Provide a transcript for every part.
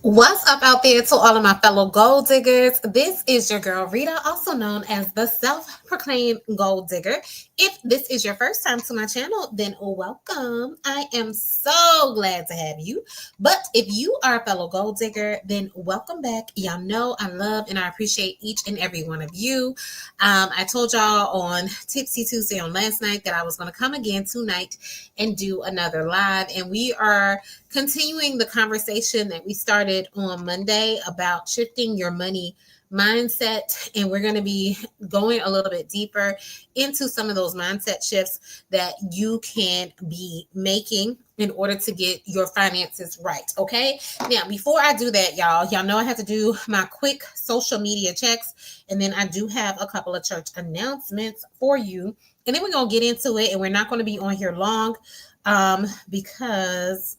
What's up out there to all of my fellow gold diggers? This is your girl Rita, also known as the self-proclaimed gold digger. If this is your first time to my channel, then welcome. I am so glad to have you. But if you are a fellow gold digger, then welcome back. Y'all know I love and I appreciate each and every one of you. I told y'all on Tipsy Tuesday on last night that I was going to come again tonight and do another live, and we are continuing the conversation that we started on Monday about shifting your money mindset. And we're going to be going a little bit deeper into some of those mindset shifts that you can be making in order to get your finances right. Okay. Now, before I do that, y'all know I have to do my quick social media checks. And then I do have a couple of church announcements for you. And then we're going to get into it. And we're not going to be on here long because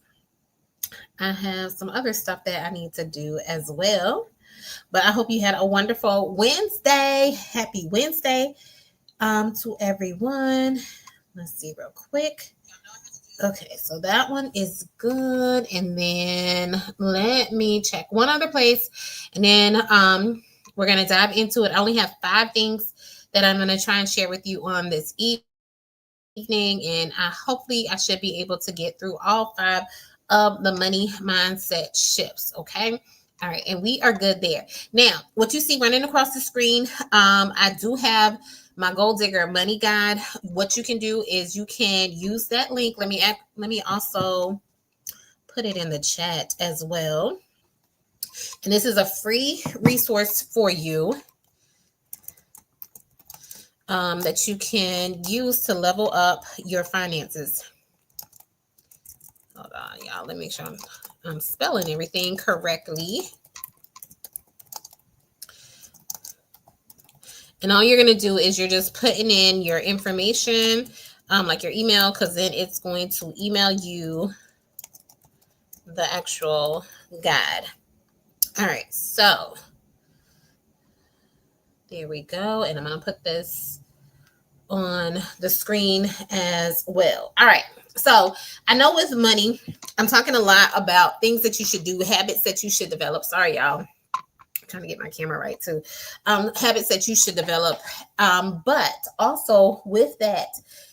I have some other stuff that I need to do as well. But I hope you had a wonderful Wednesday. Happy Wednesday to everyone. Let's see real quick. Okay, so that one is good. And then let me check one other place. And then we're going to dive into it. I only have 5 things that I'm going to try and share with you on this evening. And hopefully I should be able to get through all 5 of the money mindset shifts. Okay. All right. And we are good there. Now, what you see running across the screen, I do have my Gold Digger Money Guide. What you can do is you can use that link. Let me also put it in the chat as well. And this is a free resource for you that you can use to level up your finances. Hold on, y'all. Let me make sure I'm spelling everything correctly. And all you're going to do is you're just putting in your information, like your email, because then it's going to email you the actual guide. All right, so there we go. And I'm going to put this on the screen as well. All right. So I know with money, I'm talking a lot about things that you should do, habits that you should develop. Sorry, y'all. I'm trying to get my camera right too. Habits that you should develop. But also with that,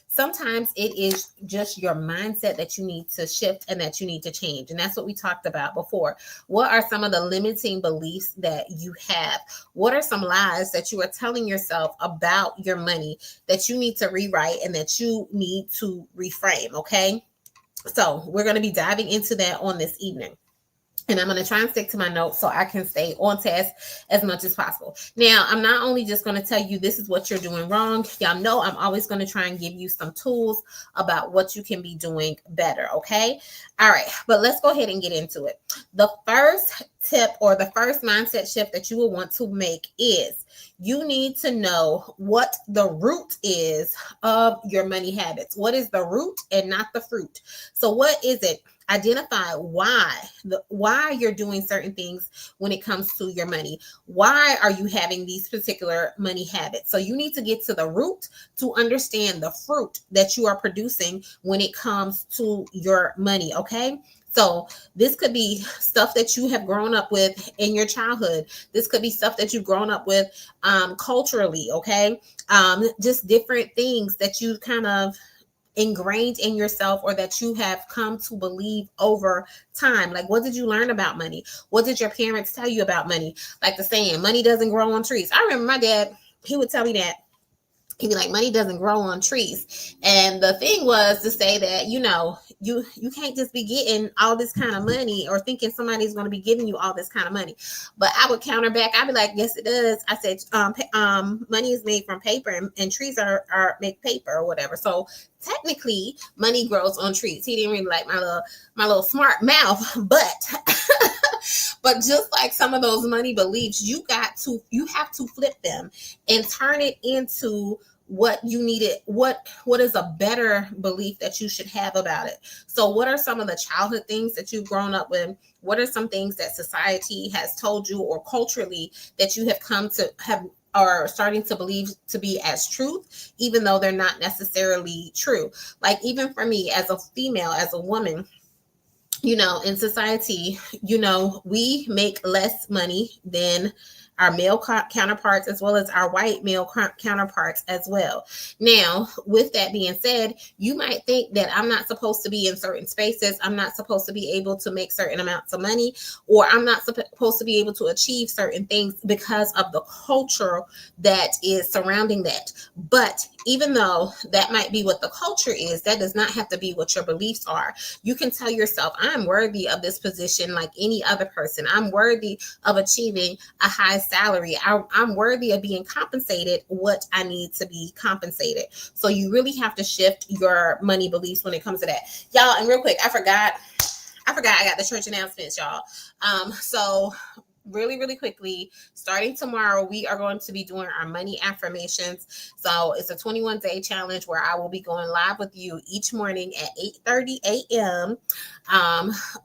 sometimes it is just your mindset that you need to shift and that you need to change. And that's what we talked about before. What are some of the limiting beliefs that you have? What are some lies that you are telling yourself about your money that you need to rewrite and that you need to reframe? Okay. So we're going to be diving into that on this evening. And I'm going to try and stick to my notes so I can stay on task as much as possible. Now, I'm not only just going to tell you this is what you're doing wrong. Y'all know I'm always going to try and give you some tools about what you can be doing better. Okay. All right. But let's go ahead and get into it. The first tip or the first mindset shift that you will want to make is you need to know what the root is of your money habits. What is the root and not the fruit? So what is it? Identify why you're doing certain things when it comes to your money. Why are you having these particular money habits? So you need to get to the root to understand the fruit that you are producing when it comes to your money. Okay. So this could be stuff that you have grown up with in your childhood. This could be stuff that you've grown up with culturally. Okay. Just different things that you kind of ingrained in yourself or that you have come to believe over time. Like, what did you learn about money? What did your parents tell you about money? Like the saying, money doesn't grow on trees. I remember my dad, he would tell me that. He'd be like, money doesn't grow on trees. And the thing was to say that, you can't just be getting all this kind of money or thinking somebody's going to be giving you all this kind of money. But I would counter back. I'd be like, yes, it does. I said, money is made from paper and trees are make paper or whatever. So technically money grows on trees. He didn't really like my little smart mouth, but but just like some of those money beliefs, you have to flip them and turn it into what you needed, what is a better belief that you should have about it. So what are some of the childhood things that you've grown up with? What are some things that society has told you or culturally that you have come to have are starting to believe to be as truth, even though they're not necessarily true? Like even for me as a female, as a woman, in society, we make less money than our male counterparts, as well as our white male counterparts as well. Now, with that being said, you might think that I'm not supposed to be in certain spaces. I'm not supposed to be able to make certain amounts of money, or I'm not supposed to be able to achieve certain things because of the culture that is surrounding that. But even though that might be what the culture is, that does not have to be what your beliefs are. You can tell yourself, I'm worthy of this position like any other person. I'm worthy of achieving a high salary. I'm worthy of being compensated what I need to be compensated. So you really have to shift your money beliefs when it comes to that. Y'all, and real quick, I forgot I got the church announcements, y'all. So really, really quickly, starting tomorrow, we are going to be doing our money affirmations. So it's a 21-day challenge where I will be going live with you each morning at 8:30 a.m.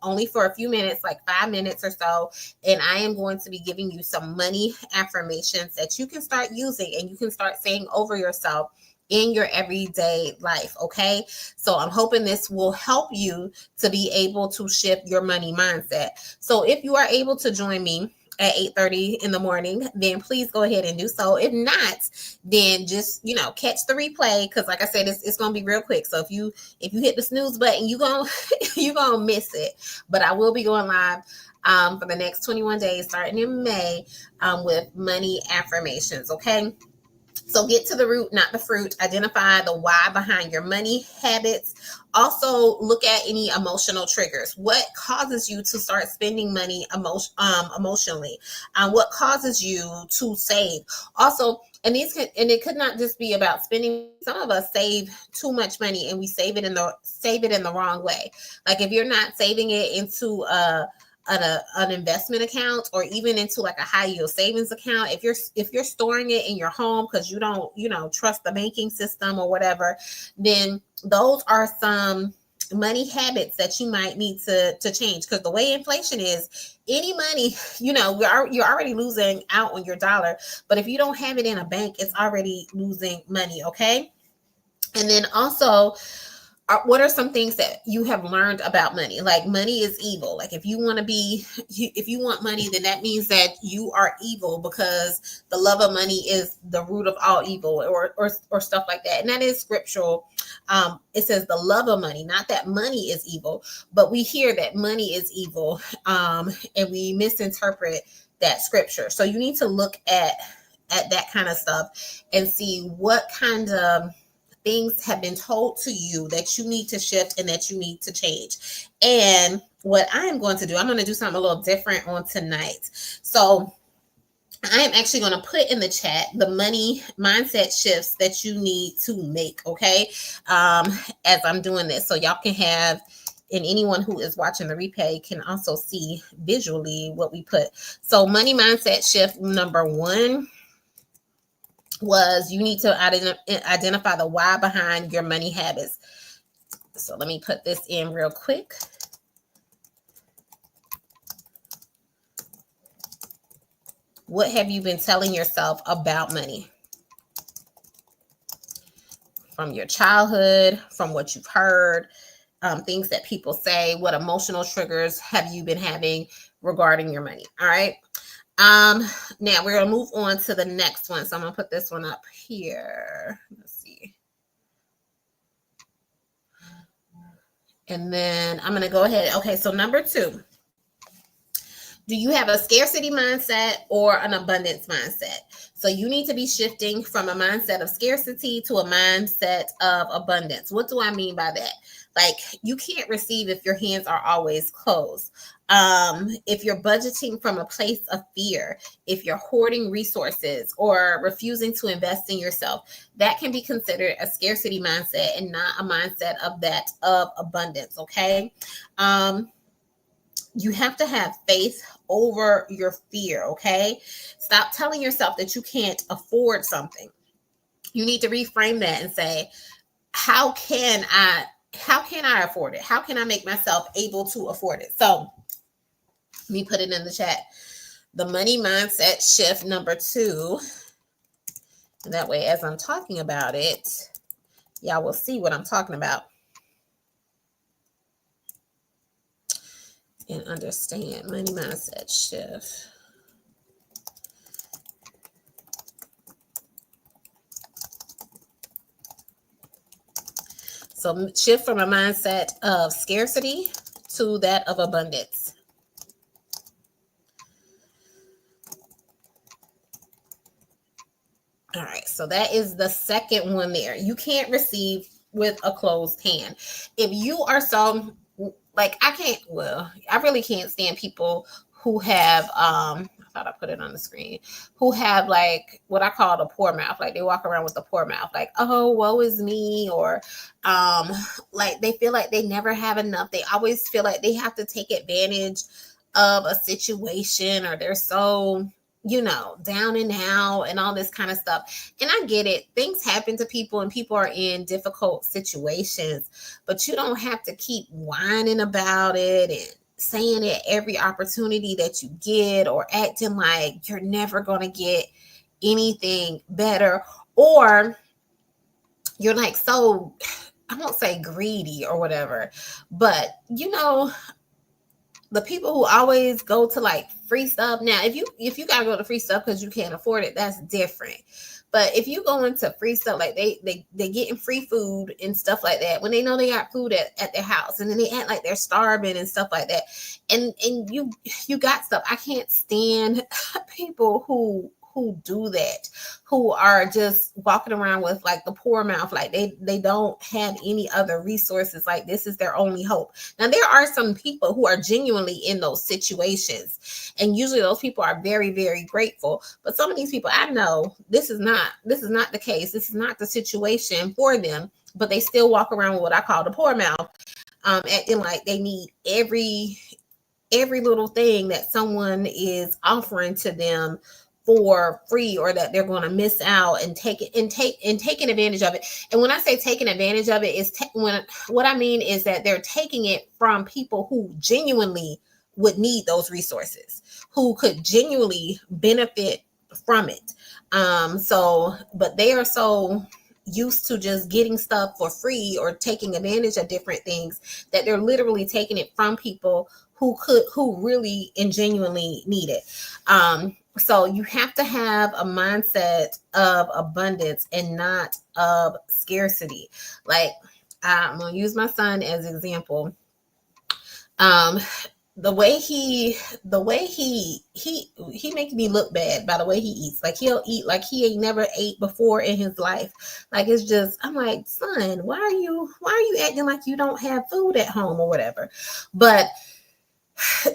Only for a few minutes, like 5 minutes or so. And I am going to be giving you some money affirmations that you can start using and you can start saying over yourself in your everyday life. Okay. So I'm hoping this will help you to be able to shift your money mindset. So if you are able to join me at 8:30 in the morning, then please go ahead and do so. If not, then just, catch the replay. Cause like I said, it's going to be real quick. So if you hit the snooze button, you going to miss it, but I will be going live for the next 21 days, starting in May, with money affirmations. Okay. So get to the root, not the fruit. Identify the why behind your money habits. Also, look at any emotional triggers. What causes you to start spending money emotionally? What causes you to save? Also, and it could not just be about spending. Some of us save too much money and we save it in the wrong way. Like if you're not saving it into an investment account or even into like a high yield savings account, if you're storing it in your home because you don't trust the banking system or whatever, then those are some money habits that you might need to change. Because the way inflation is, any money, you're already losing out on your dollar, but if you don't have it in a bank, it's already losing money. Okay. And then also, what are some things that you have learned about money? Like money is evil. Like if you want money, then that means that you are evil, because the love of money is the root of all evil, or stuff like that. And that is scriptural. It says the love of money, not that money is evil, but we hear that money is evil, and we misinterpret that scripture. So you need to look at that kind of stuff and see what kind of things have been told to you that you need to shift and that you need to change. And what I am going to do, I'm going to do something a little different on tonight. So I am actually going to put in the chat the money mindset shifts that you need to make. Okay. As I'm doing this, so y'all can have, and anyone who is watching the replay can also see visually what we put. So money mindset shift number 1 was you need to identify the why behind your money habits. So let me put this in real quick. What have you been telling yourself about money? From your childhood, from what you've heard, things that people say, what emotional triggers have you been having regarding your money? All right. Now we're gonna move on to the next one. So I'm gonna put this one up here. Let's see. And then I'm gonna go ahead. Okay, so number 2. Do you have a scarcity mindset or an abundance mindset? So you need to be shifting from a mindset of scarcity to a mindset of abundance. What do I mean by that? Like, you can't receive if your hands are always closed. If you're budgeting from a place of fear, if you're hoarding resources or refusing to invest in yourself, that can be considered a scarcity mindset and not a mindset of abundance. Okay. You have to have faith over your fear. Okay. Stop telling yourself that you can't afford something. You need to reframe that and say, how can I afford it? How can I make myself able to afford it? So let me put it in the chat. The money mindset shift number 2. And that way, as I'm talking about it, y'all will see what I'm talking about. and understand money mindset shift. So shift from a mindset of scarcity to that of abundance. All right, so that is the second one there. You can't receive with a closed hand. If you are so like I really can't stand people who have I thought I put it on the screen, who have like what I call the poor mouth. Like they walk around with the poor mouth, like, oh, woe is me, or um like they feel like they never have enough. They always feel like they have to take advantage of a situation, or they're so down and out and all this kind of stuff. And I get it. Things happen to people and people are in difficult situations, but you don't have to keep whining about it and saying it every opportunity that you get, or acting like you're never going to get anything better, or you're like, so I won't say greedy or whatever, but the people who always go to like free stuff. Now, if you gotta go to free stuff because you can't afford it, that's different. But if you go into free stuff, like they getting free food and stuff like that, when they know they got food at their house, and then they act like they're starving and stuff like that, and you got stuff. I can't stand people who do that, who are just walking around with like the poor mouth, like they don't have any other resources, like this is their only hope. Now there are some people who are genuinely in those situations, and usually those people are very, very grateful. But some of these people, I know this is not the case. This is not the situation for them, but they still walk around with what I call the poor mouth, acting like they need every little thing that someone is offering to them for free, or that they're going to miss out and taking advantage of it. And when I say taking advantage of it, is what I mean is that they're taking it from people who genuinely would need those resources, who could genuinely benefit from it. But they are so used to just getting stuff for free or taking advantage of different things that they're literally taking it from people who really and genuinely need it. So you have to have a mindset of abundance and not of scarcity. Like, I'm gonna use my son as an example. The way he makes me look bad by the way he eats. Like, he'll eat like he ain't never ate before in his life. Like, it's just, I'm like, son, why are you acting like you don't have food at home or whatever? But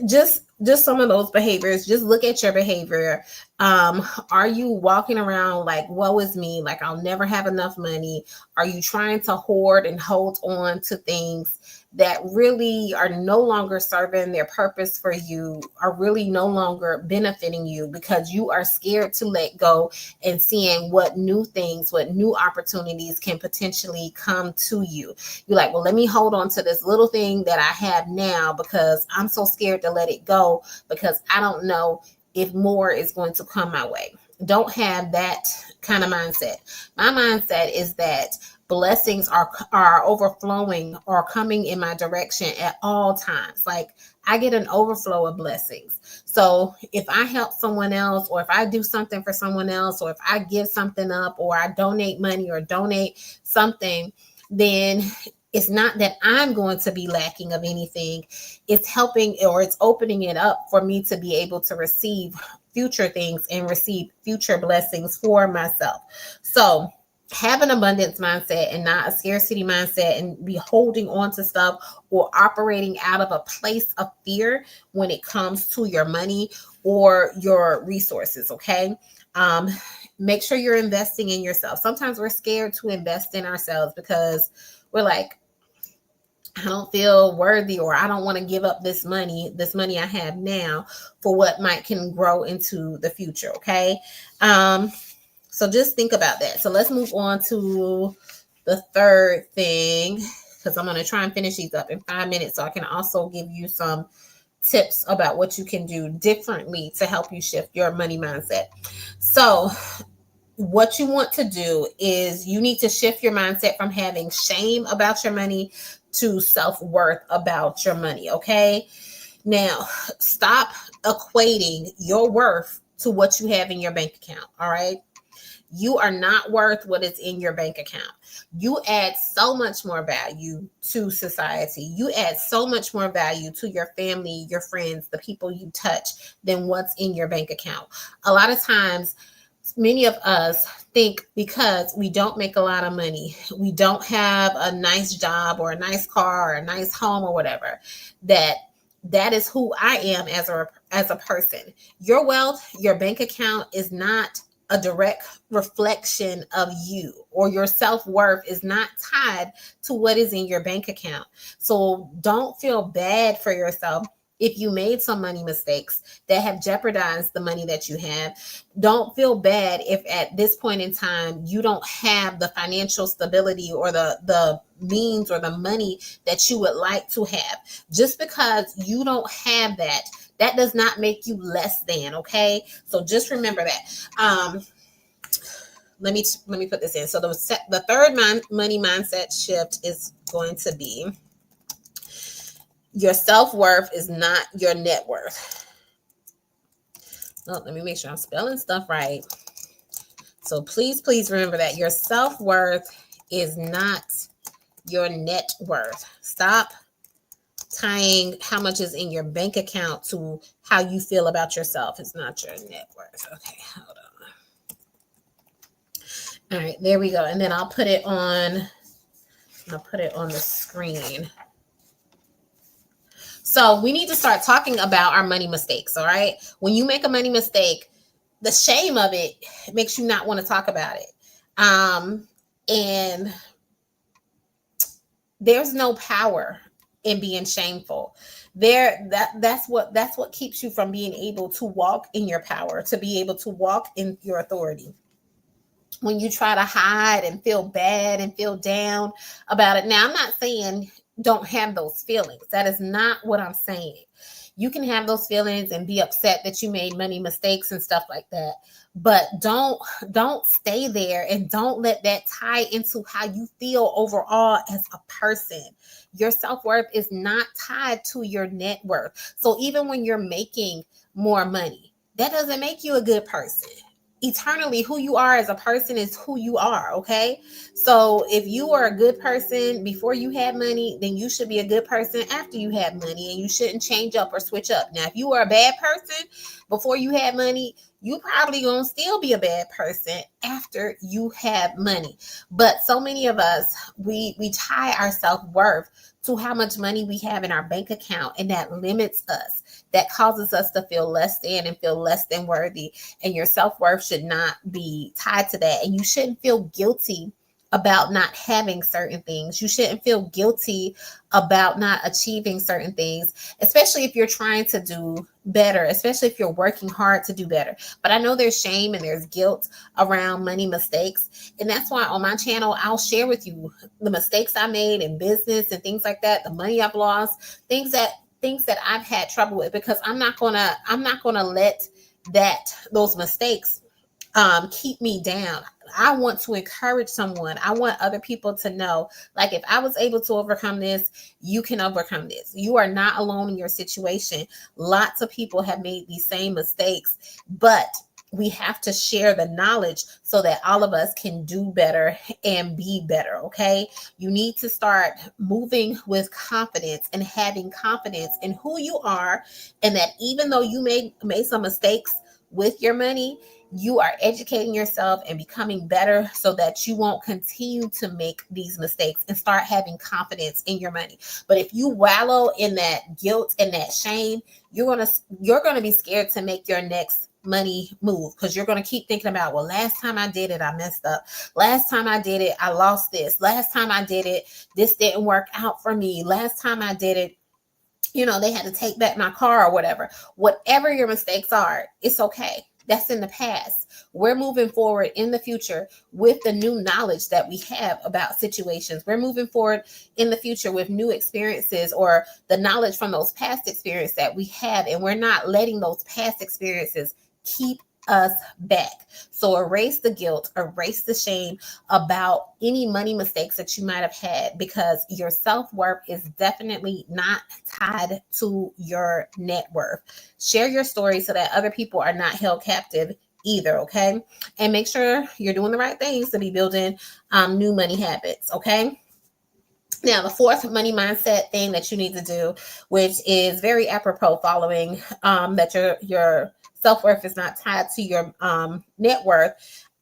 just some of those behaviors, just look at your behavior. Are you walking around like, woe is me, like I'll never have enough money? Are you trying to hoard and hold on to things that really are no longer serving their purpose for you, are really no longer benefiting you, because you are scared to let go and seeing what new things, what new opportunities can potentially come to you? You're like, well, let me hold on to this little thing that I have now because I'm so scared to let it go, because I don't know if more is going to come my way. Don't have that kind of mindset. My mindset is that blessings are overflowing or coming in my direction at all times. Like, I get an overflow of blessings. So if I help someone else, or if I do something for someone else, or if I give something up, or I donate money or donate something, then it's not that I'm going to be lacking of anything. It's helping, or it's opening it up for me to be able to receive future things and receive future blessings for myself. So have an abundance mindset and not a scarcity mindset, and be holding on to stuff or operating out of a place of fear when it comes to your money or your resources. Okay. Make sure you're investing in yourself. Sometimes we're scared to invest in ourselves because we're like, I don't feel worthy, or I don't want to give up this money I have now for what might can grow into the future. Okay. So just think about that. So let's move on to the third thing, because I'm going to try and finish these up in 5 minutes, so I can also give you some tips about what you can do differently to help you shift your money mindset. So what you want to do is you need to shift your mindset from having shame about your money to self-worth about your money. Okay. Now, stop equating your worth to what you have in your bank account. All right. You are not worth what is in your bank account. You add so much more value to society. You add so much more value to your family, your friends, the people you touch than what's in your bank account. A lot of times, many of us think because we don't make a lot of money, we don't have a nice job or a nice car or a nice home or whatever, that that is who I am as a person. Your wealth, your bank account is not a direct reflection of you, or your self-worth is not tied to what is in your bank account. So don't feel bad for yourself if you made some money mistakes that have jeopardized the money that you have. Don't feel bad if at this point in time you don't have the financial stability or the means or the money that you would like to have. Just because you don't have that, that does not make you less than. Okay, so just remember that. Let me put this in. So the third money mindset shift is going to be: your self-worth is not your net worth. Oh, let me make sure I'm spelling stuff right. So please remember that your self-worth is not your net worth. Stop tying how much is in your bank account to how you feel about yourself. It's not your net worth. Okay, hold on. All right, there we go. And then I'll put it on the screen. So we need to start talking about our money mistakes. All right. When you make a money mistake, the shame of it makes you not want to talk about it. And there's no power in being shameful. That's what keeps you from being able to walk in your power, to be able to walk in your authority. When you try to hide and feel bad and feel down about it. Now, I'm not saying don't have those feelings. That is not what I'm saying. You can have those feelings and be upset that you made money mistakes and stuff like that. But don't stay there, and don't let that tie into how you feel overall as a person. Your self-worth is not tied to your net worth. So even when you're making more money, that doesn't make you a good person. Eternally, who you are as a person is who you are. Okay, so if you are a good person before you had money, then you should be a good person after you had money, and you shouldn't change up or switch up. Now, if you were a bad person before you had money, you probably gonna still be a bad person after you have money. But so many of us, we tie our self-worth to how much money we have in our bank account, and that limits us. That causes us to feel less than and feel less than worthy. And your self-worth should not be tied to that. And you shouldn't feel guilty about not having certain things. You shouldn't feel guilty about not achieving certain things, especially if you're trying to do better, especially if you're working hard to do better. But I know there's shame and there's guilt around money mistakes. And that's why on my channel, I'll share with you the mistakes I made in business and things like that, the money I've lost, things that I've had trouble with, because I'm not gonna let those mistakes keep me down. I want to encourage someone. I want other people to know, like, if I was able to overcome this, you can overcome this. You are not alone in your situation. Lots of people have made these same mistakes, but we have to share the knowledge so that all of us can do better and be better. Okay. You need to start moving with confidence and having confidence in who you are. And that even though you made some mistakes with your money, you are educating yourself and becoming better so that you won't continue to make these mistakes, and start having confidence in your money. But if you wallow in that guilt and that shame, you're going to be scared to make your next money move, because you're going to keep thinking about, well, last time I did it, I messed up. Last time I did it, I lost this. Last time I did it, this didn't work out for me. Last time I did it, they had to take back my car or whatever. Whatever your mistakes are, it's okay. That's in the past. We're moving forward in the future with the new knowledge that we have about situations. We're moving forward in the future with new experiences, or the knowledge from those past experiences that we have. And we're not letting those past experiences keep us back. So erase the guilt, erase the shame about any money mistakes that you might have had, because your self-worth is definitely not tied to your net worth. Share your story so that other people are not held captive either, okay? And make sure you're doing the right things to be building new money habits, okay? Now, the fourth money mindset thing that you need to do, which is very apropos following that your self-worth is not tied to your net worth.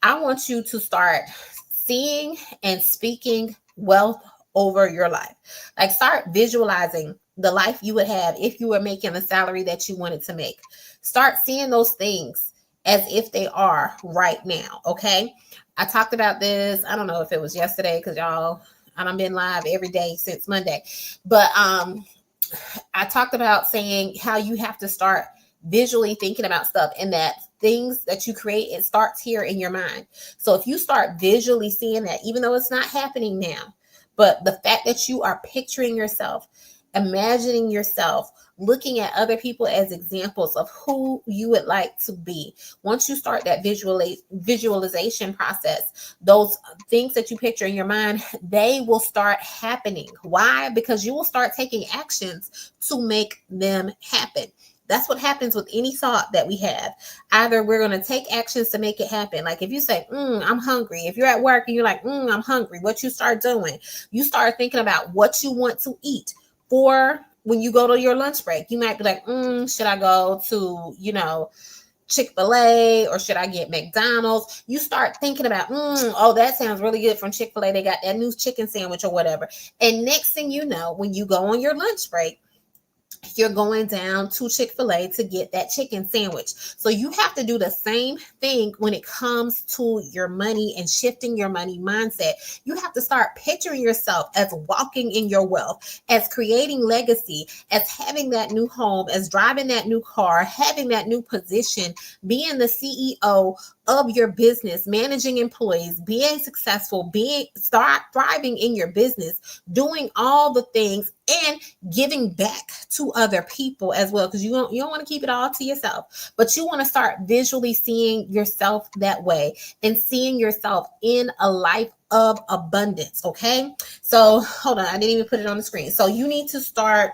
I want you to start seeing and speaking wealth over your life. Like, start visualizing the life you would have if you were making the salary that you wanted to make. Start seeing those things as if they are right now, okay? I talked about this, I don't know if it was yesterday, because y'all, I've been live every day since Monday. But I talked about saying how you have to start visually thinking about stuff, and that things that you create, it starts here in your mind. So if you start visually seeing that, even though it's not happening now, but the fact that you are picturing yourself, imagining yourself, looking at other people as examples of who you would like to be. Once you start that visualization process, those things that you picture in your mind, they will start happening. Why? Because you will start taking actions to make them happen. That's what happens with any thought that we have. Either we're going to take actions to make it happen. Like if you say, I'm hungry. If you're at work and you're like, I'm hungry, what you start doing, you start thinking about what you want to eat. For when you go to your lunch break, you might be like, should I go to, Chick-fil-A, or should I get McDonald's? You start thinking about, oh, that sounds really good from Chick-fil-A. They got that new chicken sandwich or whatever. And next thing you know, when you go on your lunch break, you're going down to Chick-fil-A to get that chicken sandwich. So you have to do the same thing when it comes to your money and shifting your money mindset. You have to start picturing yourself as walking in your wealth, as creating legacy, as having that new home, as driving that new car, having that new position, being the CEO of your business, managing employees, being successful, start thriving in your business, doing all the things, and giving back to other people as well. Because you don't want to keep it all to yourself, but you want to start visually seeing yourself that way and seeing yourself in a life of abundance. Okay. So hold on. I didn't even put it on the screen. So you need to start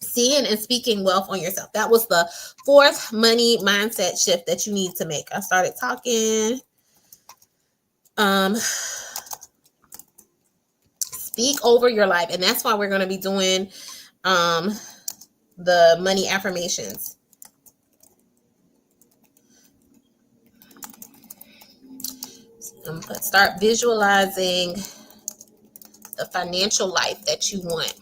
seeing and speaking wealth on yourself. That was the fourth money mindset shift that you need to make. I started talking. Speak over your life. And that's why we're going to be doing the money affirmations. Start visualizing the financial life that you want.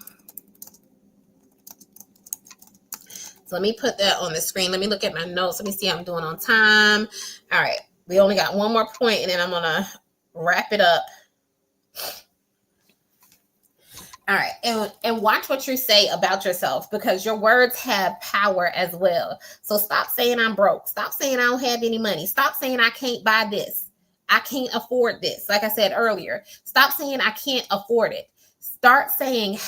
So let me put that on the screen. Let me look at my notes. Let me see how I'm doing on time. All right. We only got one more point, and then I'm going to wrap it up. All right. And watch what you say about yourself, because your words have power as well. So stop saying I'm broke. Stop saying I don't have any money. Stop saying I can't buy this. I can't afford this. Like I said earlier, stop saying I can't afford it. Start saying,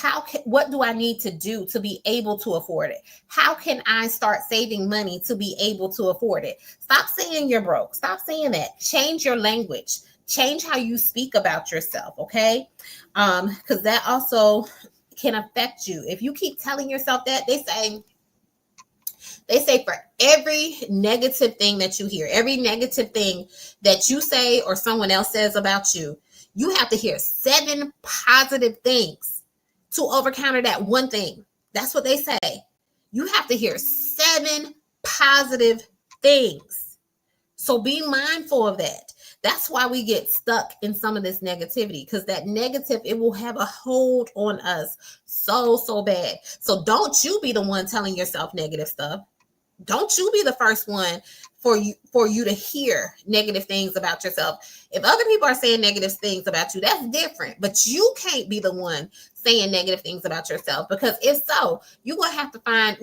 what do I need to do to be able to afford it? How can I start saving money to be able to afford it? Stop saying you're broke. Stop saying that. Change your language. Change how you speak about yourself, okay? Because that also can affect you. If you keep telling yourself that, they say for every negative thing that you hear, every negative thing that you say or someone else says about you, you have to hear 7 positive things to overcounter that one thing. That's what they say. You have to hear 7 positive things. So be mindful of that. That's why we get stuck in some of this negativity, because that negative, it will have a hold on us so bad. So don't you be the one telling yourself negative stuff. Don't you be the first one for you to hear negative things about yourself. If other people are saying negative things about you, that's different. But you can't be the one saying negative things about yourself, because if so, you're gonna have to find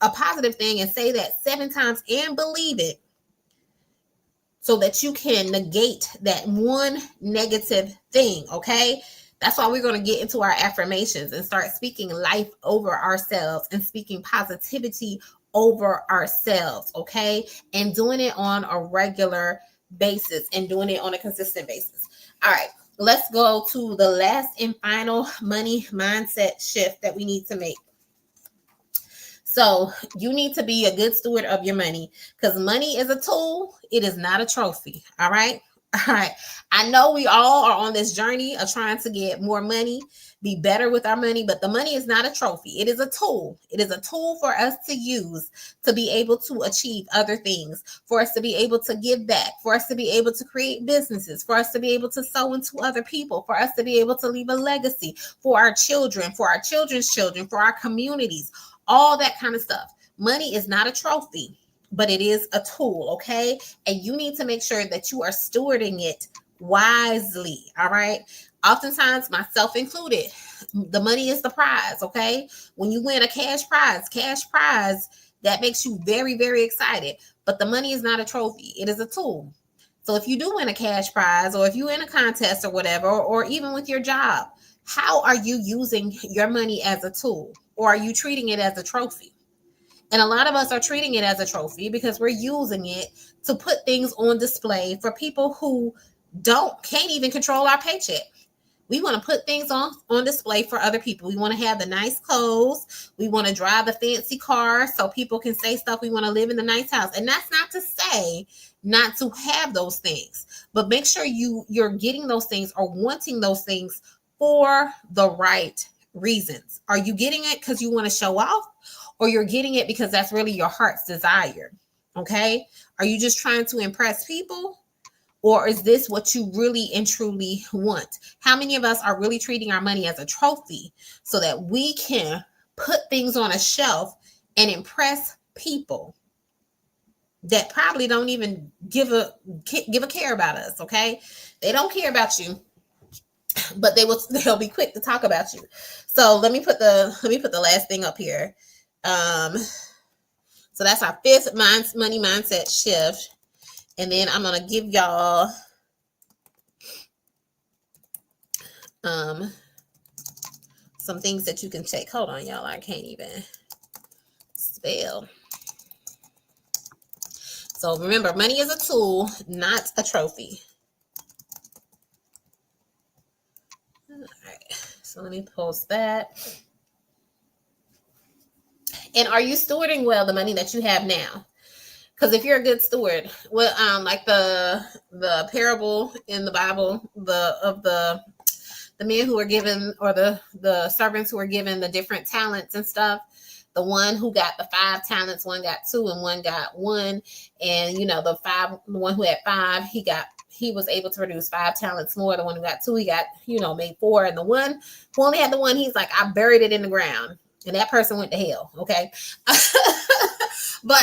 a positive thing and say that 7 times and believe it, so that you can negate that one negative thing. Okay. That's why we're going to get into our affirmations and start speaking life over ourselves and speaking positivity over ourselves, okay? And doing it on a regular basis and doing it on a consistent basis. All right, let's go to the last and final money mindset shift that we need to make. So you need to be a good steward of your money, because money is a tool. It is not a trophy. All right. All right. I know we all are on this journey of trying to get more money, be better with our money, but the money is not a trophy. It is a tool. It is a tool for us to use to be able to achieve other things, for us to be able to give back, for us to be able to create businesses, for us to be able to sow into other people, for us to be able to leave a legacy for our children, for our children's children, for our communities, all that kind of stuff. Money is not a trophy, but it is a tool, okay? And you need to make sure that you are stewarding it wisely, all right? Oftentimes, myself included, the money is the prize, okay? When you win a cash prize, that makes you very, very excited. But the money is not a trophy. It is a tool. So if you do win a cash prize, or if you win a contest or whatever, or even with your job, how are you using your money as a tool? Or are you treating it as a trophy? And a lot of us are treating it as a trophy because we're using it to put things on display for people who can't even control our paycheck. We want to put things on display for other people. We want to have the nice clothes. We want to drive the fancy car so people can say stuff. We want to live in the nice house. And that's not to say not to have those things, but make sure you're getting those things or wanting those things for the right reasons. Are you getting it because you want to show off, or you're getting it because that's really your heart's desire? Okay. Are you just trying to impress people? Or is this what you really and truly want? How many of us are really treating our money as a trophy so that we can put things on a shelf and impress people that probably don't even give a care about us, okay? They don't care about you, but they'll be quick to talk about you. So let me put the last thing up here. So that's our fifth money mindset shift. And then I'm going to give y'all some things that you can take. Hold on, y'all. I can't even spell. So remember, money is a tool, not a trophy. All right. So let me post that. And are you stewarding well the money that you have now? Because if you're a good steward, well, like the parable in the Bible, the men who were given, or the servants who were given the different talents and stuff. The one who got the 5 talents, one got 2, and one got 1. And the one who had 5, he was able to produce 5 talents more. The one who got 2, he got made 4. And the one who only had the 1, he's like, I buried it in the ground. And that person went to hell. Okay. But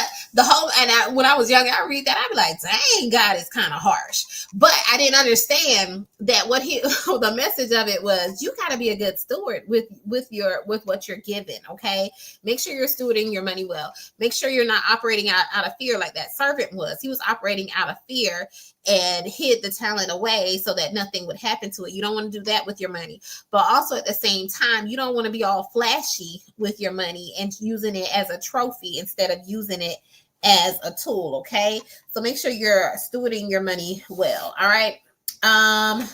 when I was young, I read that, I'd be like, dang, God is kind of harsh. But I didn't understand that the message of it was, you got to be a good steward with what you're given. Okay. Make sure you're stewarding your money well. Make sure you're not operating out of fear like that servant was. He was operating out of fear and hid the talent away so that nothing would happen to it. You don't want to do that with your money. But also at the same time, you don't want to be all flashy with your money and using it as a trophy instead of using it as a tool. Okay. So make sure you're stewarding your money well. All right.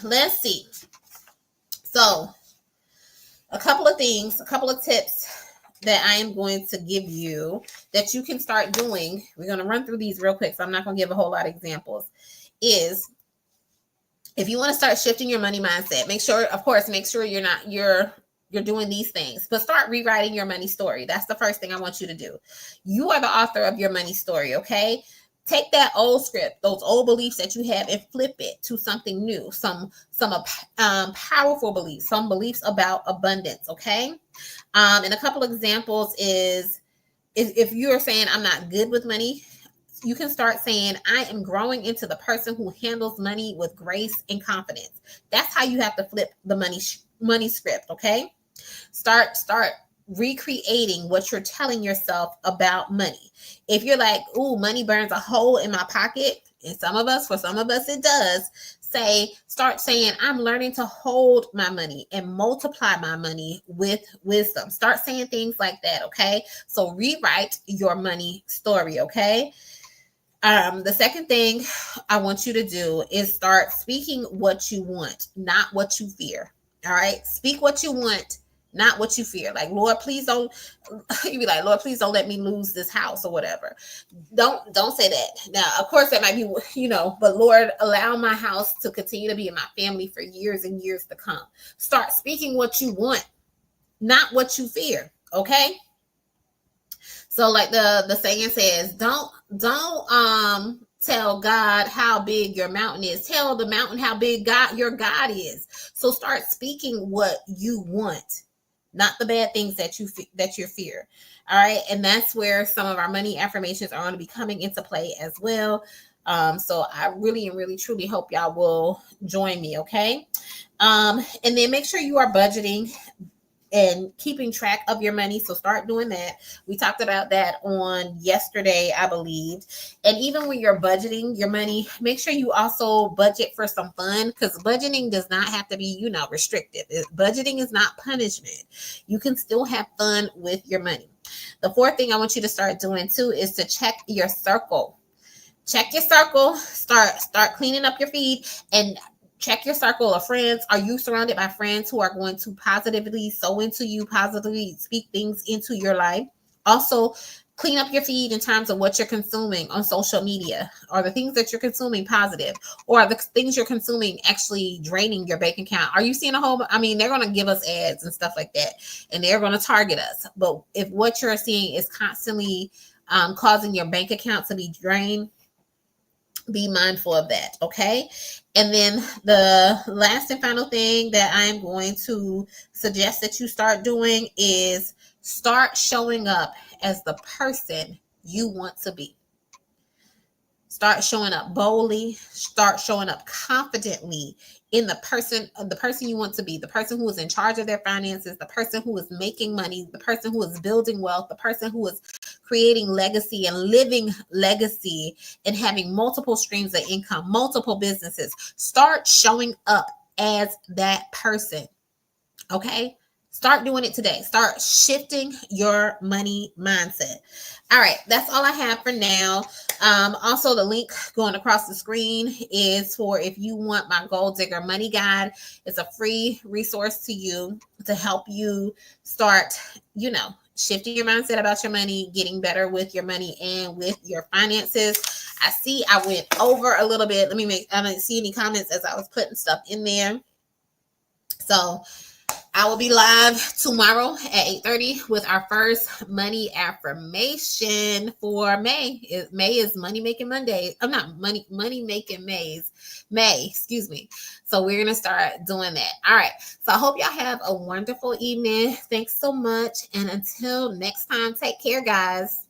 Let's see. So a couple of tips that I am going to give you that you can start doing. We're going to run through these real quick, so I'm not going to give a whole lot of examples. Is if you want to start shifting your money mindset, make sure you're doing these things, but start rewriting your money story. That's the first thing I want you to do. You are the author of your money story. Okay. Take that old script, those old beliefs that you have, and flip it to something new, some powerful beliefs, some beliefs about abundance. Okay. And a couple of examples is if you're saying, I'm not good with money, you can start saying, I am growing into the person who handles money with grace and confidence. That's how you have to flip the money script. Okay. Start recreating what you're telling yourself about money. If you're like, ooh, money burns a hole in my pocket, and for some of us it does, start saying, I'm learning to hold my money and multiply my money with wisdom. Start saying things like that, okay? So rewrite your money story, okay? The second thing I want you to do is start speaking what you want, not what you fear. All right. Speak what you want, not what you fear. Like, Lord, please don't, you be like, Lord, please don't let me lose this house or whatever. Don't say that. Now, of course, that might be, but Lord, allow my house to continue to be in my family for years and years to come. Start speaking what you want, not what you fear. Okay. So like the saying says, don't tell God how big your mountain is. Tell the mountain how big your God is. So start speaking what you want, not the bad things that you fear. All right, and that's where some of our money affirmations are going to be coming into play as well. So I really and really truly hope y'all will join me. Okay, and then make sure you are budgeting and keeping track of your money. So start doing that. We talked about that on yesterday, I believe. And even when you're budgeting your money, make sure you also budget for some fun, because budgeting does not have to be, restrictive. Budgeting is not punishment. You can still have fun with your money. The fourth thing I want you to start doing too is to check your circle. Check your circle. Start cleaning up your feed and check your circle of friends. Are you surrounded by friends who are going to positively sow into you, positively speak things into your life? Also, clean up your feed in terms of what you're consuming on social media. Are the things that you're consuming positive, or are the things you're consuming actually draining your bank account? Are you seeing they're going to give us ads and stuff like that, and they're going to target us. But if what you're seeing is constantly causing your bank account to be drained, be mindful of that. Okay. And then the last and final thing that I'm going to suggest that you start doing is start showing up as the person you want to be. Start showing up boldly, start showing up confidently in the person you want to be, the person who is in charge of their finances, the person who is making money, the person who is building wealth, the person who is creating legacy and living legacy and having multiple streams of income, multiple businesses. Start showing up as that person. Okay? Start doing it today. Start shifting your money mindset. All right, that's all I have for now. Also, the link going across the screen is for if you want my Gold Digger Money Guide. It's a free resource to you to help you start, shifting your mindset about your money, getting better with your money and with your finances. I see I went over a little bit. I didn't see any comments as I was putting stuff in there. So I will be live tomorrow at 8:30 with our first money affirmation for May. May is Money Making Monday. I'm not Money Making May, excuse me. So we're going to start doing that. All right. So I hope y'all have a wonderful evening. Thanks so much. And until next time, take care, guys.